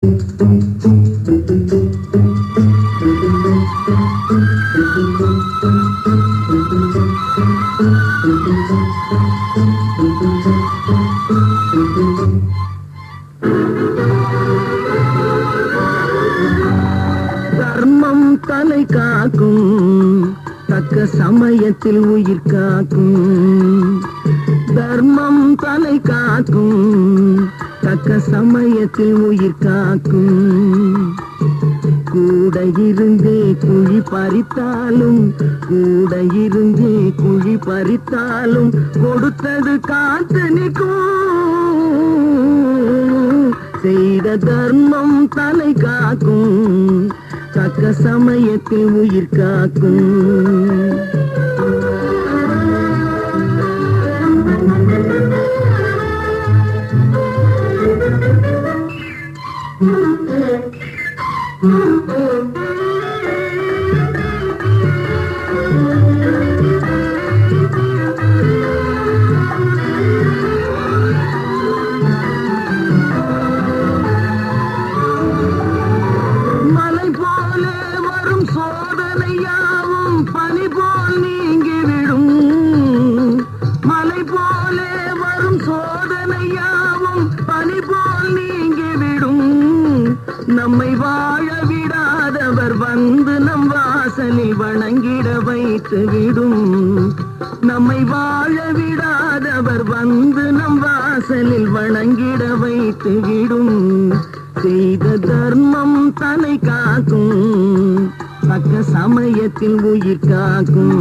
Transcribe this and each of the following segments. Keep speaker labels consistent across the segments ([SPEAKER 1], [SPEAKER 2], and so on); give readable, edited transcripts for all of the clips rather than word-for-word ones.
[SPEAKER 1] தர்மம் தலை காக்கும், தக்க சமயத்தில் உயிர் காக்கும். தர்மம் தலை காக்கும், தக்க சமயத்தில் உயிர் காக்கும். கூட இருந்தே குழி பறித்தாலும், கூட இருந்தே குழி பறித்தாலும் கொடுத்தது காத்து நிற்கும். செய்த தர்மம் தலை காக்கும், தக்க சமயத்தில் உயிர் காக்கும். மலை போலே வரும் சோதனையாவும் பனி போல் நீங்கிவிடும். மலை போலே வரும் சோதனையாவும் பனி போல் நீங்கிவிடும். நம்மை வாழ விடாதவர் வந்து நம் வாசலில் வணங்கிட வைத்து விடும். நம்மை வாழ விடாதவர் வந்து நம் வாசலில் வணங்கிட வைத்து விடும். செய்த தர்மம் தலை காக்கும், தக்க சமயத்தில் உயிர் காக்கும்.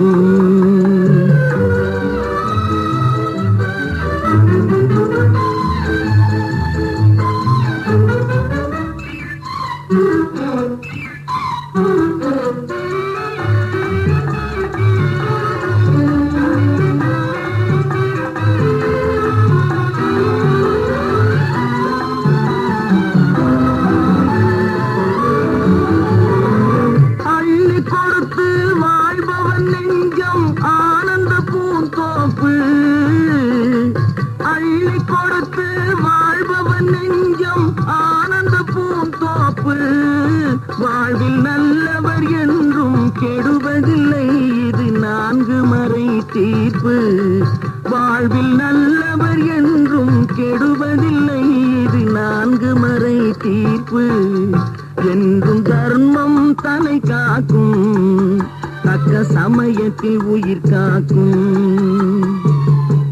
[SPEAKER 1] அள்ளி கொடுத்து வாழ்பவன் நெஞ்சம் ஆனந்த பூந்தோப்பு. அள்ளி கொடுத்து வாழ்பவன் நெஞ்சம் ஆனந்த பூந்தோப்பு. வாழ்வில் நல்லவர் என்றும் கெடுவதில்லை, இது 4 மறை தீர்ப்பு. வாழ்வில் நல்லவர் என்றும் கெடுவதில்லை, இது 4 மறை தீர்ப்பு. என்றும் தர்மம் தலை காக்கும், தக்க சமயத்தில் உயிர் காக்கும்.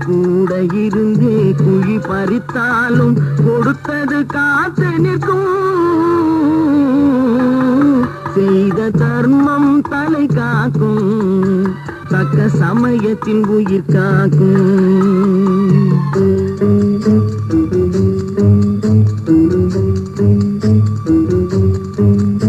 [SPEAKER 1] கூட இருந்தே குழி பறித்தாலும் கொடுத்தது காத்து நிற்கும். செய்த தர்மம் தலை காக்கும், தக்க சமயத்தில் உயிர் காக்கும்.